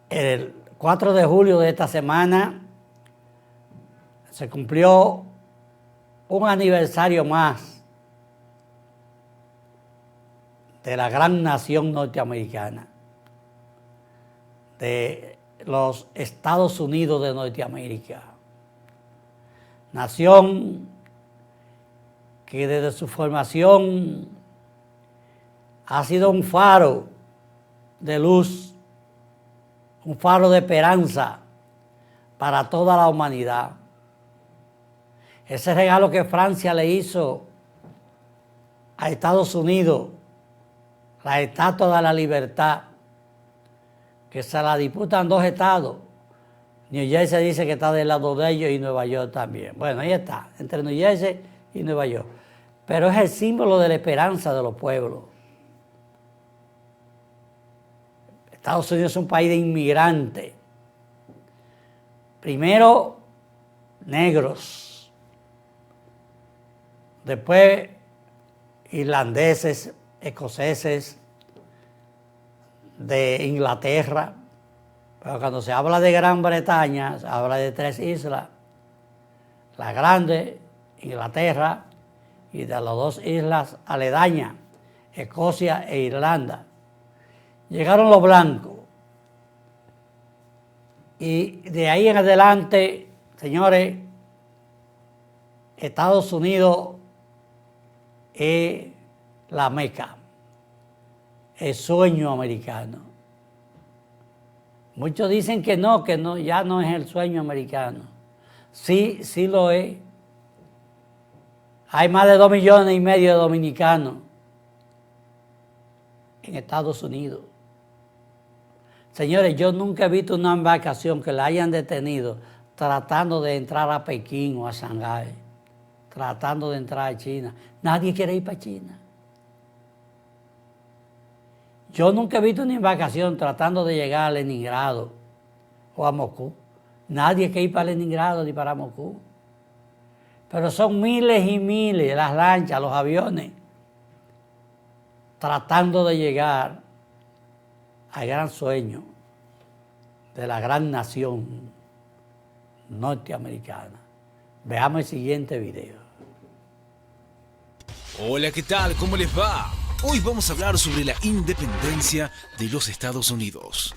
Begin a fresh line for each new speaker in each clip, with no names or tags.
El 4 de julio de esta semana se cumplió un aniversario más de la gran nación norteamericana, de los Estados Unidos de Norteamérica. Nación que desde su formación ha sido un faro de luz, un faro de esperanza para toda la humanidad. Ese regalo que Francia le hizo a Estados Unidos, la Estatua de la Libertad, que se la disputan dos estados. New Jersey dice que está del lado de ellos y Nueva York también. Bueno, ahí está, entre New Jersey y Nueva York. Pero es el símbolo de la esperanza de los pueblos. Estados Unidos es un país de inmigrantes. Primero, negros. Después, irlandeses, escoceses, de Inglaterra. Pero cuando se habla de Gran Bretaña, se habla de tres islas. La Grande, Inglaterra, y de las dos islas aledañas, Escocia e Irlanda. Llegaron los blancos. Y de ahí en adelante, señores, Estados Unidos es la meca, el sueño americano. Muchos dicen que no, ya no es el sueño americano. Sí, sí lo es. Hay más de 2,5 millones de dominicanos en Estados Unidos. Señores, yo nunca he visto una embarcación que la hayan detenido tratando de entrar a Pekín o a Shanghái, tratando de entrar a China. Nadie quiere ir para China. Yo nunca he visto una embarcación tratando de llegar a Leningrado o a Moscú. Nadie quiere ir para Leningrado ni para Moscú. Pero son miles y miles las lanchas, los aviones, tratando de llegar al gran sueño de la gran nación norteamericana. Veamos el siguiente video.
Hola, ¿qué tal? ¿Cómo les va? Hoy vamos a hablar sobre la independencia de los Estados Unidos.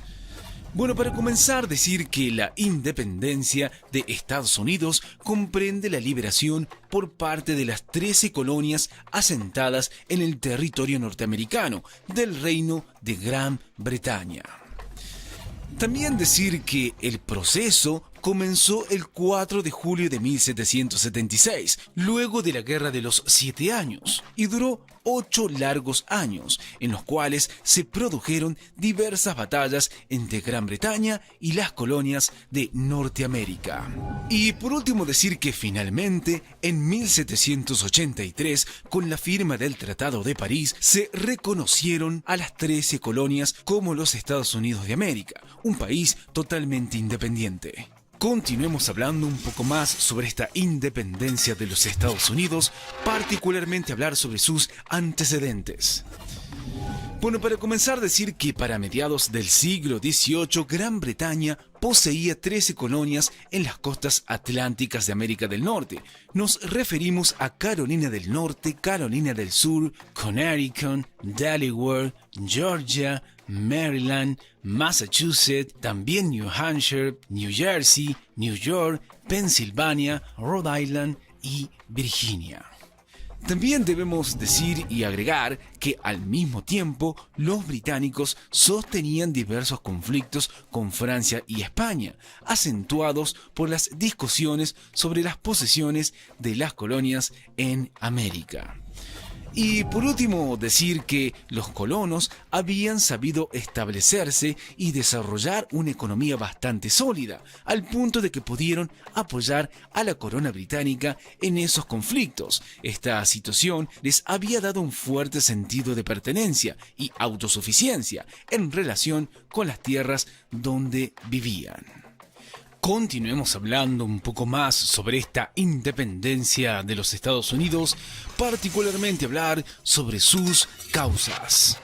Bueno, para comenzar, decir que la independencia de Estados Unidos comprende la liberación por parte de las 13 colonias asentadas en el territorio norteamericano del Reino de Gran Bretaña. También decir que el proceso comenzó el 4 de julio de 1776, luego de la Guerra de los 7 años, y duró 8 largos años, en los cuales se produjeron diversas batallas entre Gran Bretaña y las colonias de Norteamérica. Y por último decir que finalmente, en 1783, con la firma del Tratado de París, se reconocieron a las 13 colonias como los Estados Unidos de América, un país totalmente independiente. Continuemos hablando un poco más sobre esta independencia de los Estados Unidos, particularmente hablar sobre sus antecedentes. Bueno, para comenzar, decir que para mediados del siglo XVIII, Gran Bretaña poseía 13 colonias en las costas atlánticas de América del Norte. Nos referimos a Carolina del Norte, Carolina del Sur, Connecticut, Delaware, Georgia, Maryland, Massachusetts, también New Hampshire, New Jersey, New York, Pensilvania, Rhode Island y Virginia. También debemos decir y agregar que al mismo tiempo los británicos sostenían diversos conflictos con Francia y España, acentuados por las discusiones sobre las posesiones de las colonias en América. Y por último, decir que los colonos habían sabido establecerse y desarrollar una economía bastante sólida, al punto de que pudieron apoyar a la corona británica en esos conflictos. Esta situación les había dado un fuerte sentido de pertenencia y autosuficiencia en relación con las tierras donde vivían. Continuemos hablando un poco más sobre esta independencia de los Estados Unidos, particularmente hablar sobre sus causas.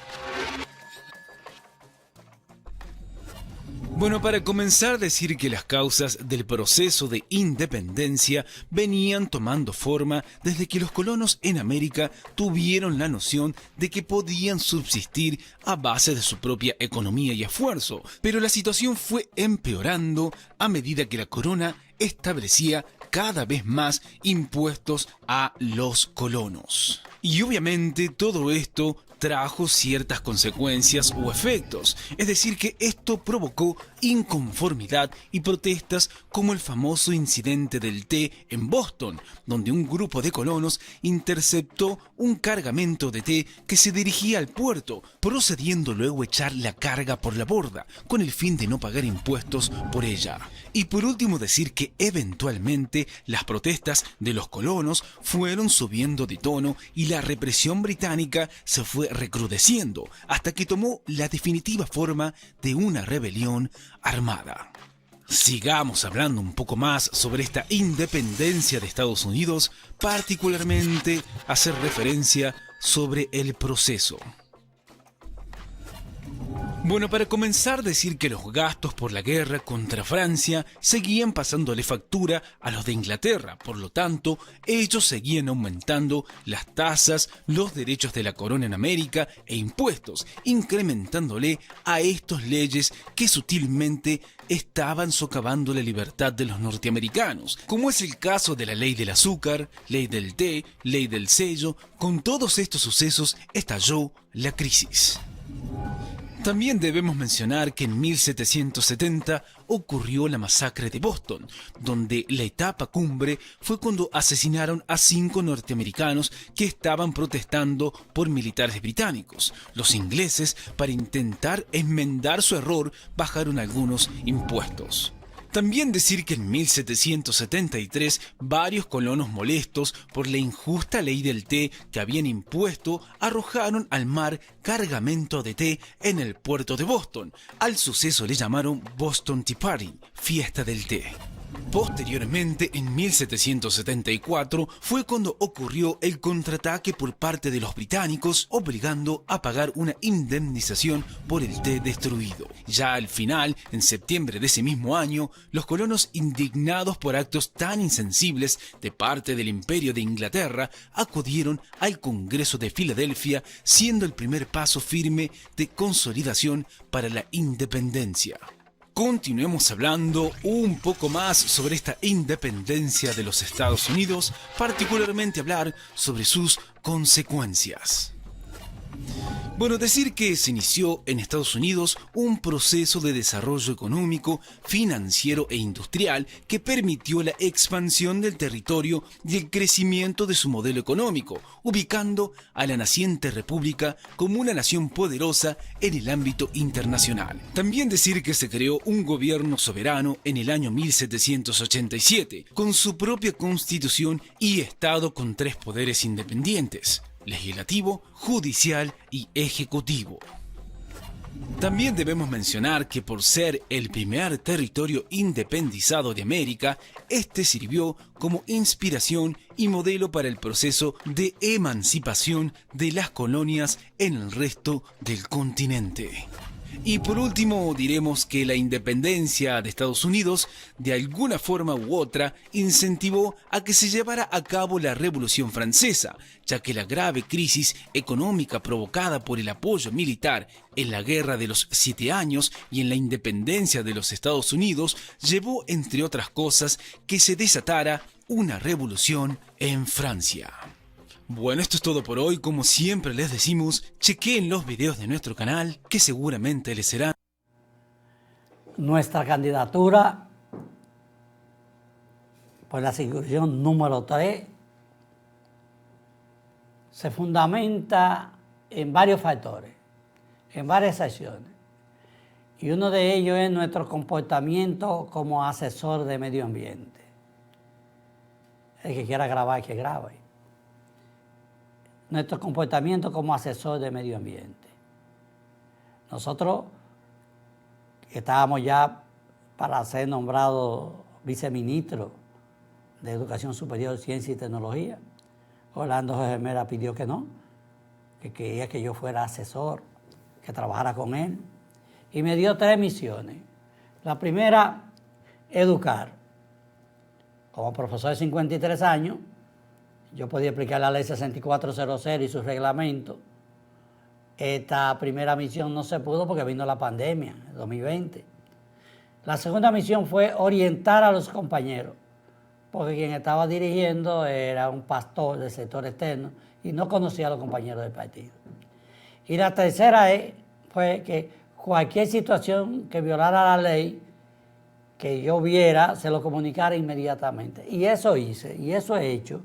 Bueno, para comenzar, decir que las causas del proceso de independencia venían tomando forma desde que los colonos en América tuvieron la noción de que podían subsistir a base de su propia economía y esfuerzo, pero la situación fue empeorando a medida que la corona establecía cada vez más impuestos a los colonos. Y obviamente todo esto trajo ciertas consecuencias o efectos, es decir que esto provocó inconformidad y protestas como el famoso incidente del té en Boston, donde un grupo de colonos interceptó un cargamento de té que se dirigía al puerto, procediendo luego a echar la carga por la borda, con el fin de no pagar impuestos por ella. Y por último decir que eventualmente las protestas de los colonos fueron subiendo de tono y la represión británica se fue recrudeciendo hasta que tomó la definitiva forma de una rebelión armada. Sigamos hablando un poco más sobre esta independencia de Estados Unidos, particularmente hacer referencia sobre el proceso. Bueno, para comenzar, decir que los gastos por la guerra contra Francia seguían pasándole factura a los de Inglaterra, por lo tanto, ellos seguían aumentando las tasas, los derechos de la corona en América e impuestos, incrementándole a estos leyes que sutilmente estaban socavando la libertad de los norteamericanos, como es el caso de la ley del azúcar, ley del té, ley del sello. Con todos estos sucesos estalló la crisis. También debemos mencionar que en 1770 ocurrió la masacre de Boston, donde la etapa cumbre fue cuando asesinaron a 5 norteamericanos que estaban protestando por militares británicos. Los ingleses, para intentar enmendar su error, bajaron algunos impuestos. También decir que en 1773 varios colonos molestos por la injusta ley del té que habían impuesto arrojaron al mar cargamento de té en el puerto de Boston. Al suceso le llamaron Boston Tea Party, fiesta del té. Posteriormente, en 1774, fue cuando ocurrió el contraataque por parte de los británicos, obligando a pagar una indemnización por el té destruido. Ya al final, en septiembre de ese mismo año, los colonos, indignados por actos tan insensibles de parte del Imperio de Inglaterra, acudieron al Congreso de Filadelfia, siendo el primer paso firme de consolidación para la independencia. Continuemos hablando un poco más sobre esta independencia de los Estados Unidos, particularmente hablar sobre sus consecuencias. Bueno, decir que se inició en Estados Unidos un proceso de desarrollo económico, financiero e industrial que permitió la expansión del territorio y el crecimiento de su modelo económico, ubicando a la naciente república como una nación poderosa en el ámbito internacional. También decir que se creó un gobierno soberano en el año 1787, con su propia constitución y estado con 3 poderes independientes: legislativo, judicial y ejecutivo. También debemos mencionar que por ser el primer territorio independizado de América, este sirvió como inspiración y modelo para el proceso de emancipación de las colonias en el resto del continente. Y por último diremos que la independencia de Estados Unidos, de alguna forma u otra, incentivó a que se llevara a cabo la Revolución Francesa, ya que la grave crisis económica provocada por el apoyo militar en la Guerra de los 7 años y en la independencia de los Estados Unidos llevó, entre otras cosas, que se desatara una revolución en Francia. Bueno, esto es todo por hoy. Como siempre les decimos, chequeen los videos de nuestro canal, que seguramente les serán.
Nuestra candidatura por la circunscripción número 3 se fundamenta en varios factores, en varias secciones. Y uno de ellos es nuestro comportamiento como asesor de medio ambiente. El que quiera grabar, que grabe. Nuestro comportamiento como asesor de medio ambiente. Nosotros estábamos ya para ser nombrados viceministro de Educación Superior, Ciencia y Tecnología. Orlando Jorge Mera pidió que no, que quería que yo fuera asesor, que trabajara con él. Y me dio 3 misiones. La primera, educar. Como profesor de 53 años, yo podía explicar la ley 6400 y su reglamento. Esta primera misión no se pudo porque vino la pandemia, en 2020. La segunda misión fue orientar a los compañeros, porque quien estaba dirigiendo era un pastor del sector externo y no conocía a los compañeros del partido. Y la tercera fue que cualquier situación que violara la ley, que yo viera, se lo comunicara inmediatamente. Y eso hice, y eso he hecho,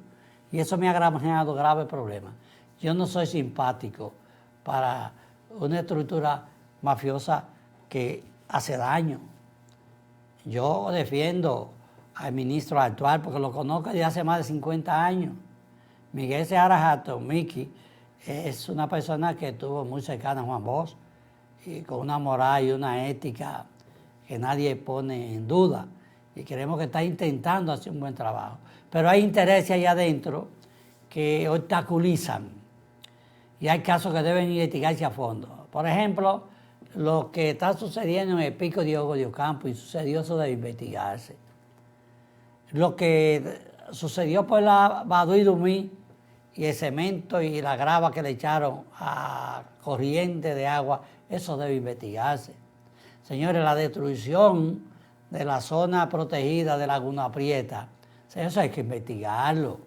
y eso me ha generado graves problemas. Yo no soy simpático para una estructura mafiosa que hace daño. Yo defiendo al ministro actual porque lo conozco desde hace más de 50 años. Miguel Seara Jato, Miki, es una persona que estuvo muy cercana a Juan Bosch y con una moral y una ética que nadie pone en duda. Y creemos que está intentando hacer un buen trabajo. Pero hay intereses ahí adentro que obstaculizan. Y hay casos que deben investigarse a fondo. Por ejemplo, lo que está sucediendo en el Pico Diogo de Ocampo, y sucedió, eso debe investigarse. Lo que sucedió por la Baduy Dumí y el cemento y la grava que le echaron a corriente de agua, eso debe investigarse. Señores, la destrucción de la zona protegida de Laguna Prieta, eso hay que investigarlo.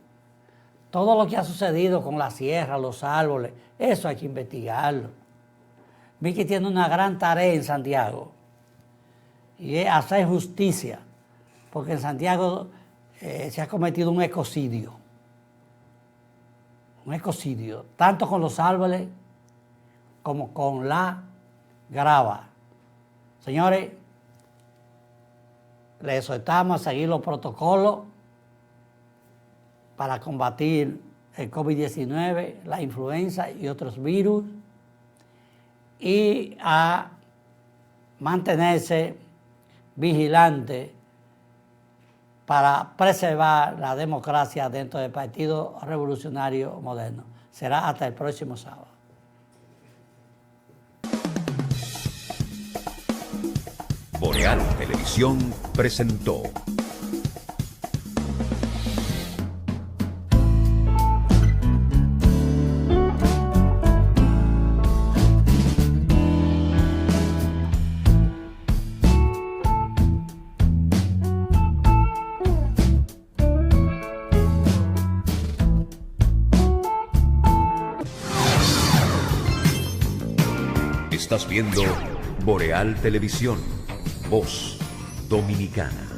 Todo lo que ha sucedido con la sierra, los árboles, eso hay que investigarlo. Miki tiene una gran tarea en Santiago y es hacer justicia, porque en Santiago se ha cometido un ecocidio, tanto con los árboles como con la grava. Señores, les exhortamos a seguir los protocolos para combatir el COVID-19, la influenza y otros virus, y a mantenerse vigilante para preservar la democracia dentro del Partido Revolucionario Moderno. Será hasta el próximo sábado.
Boreal Televisión presentó Estás viendo Boreal Televisión, voz dominicana.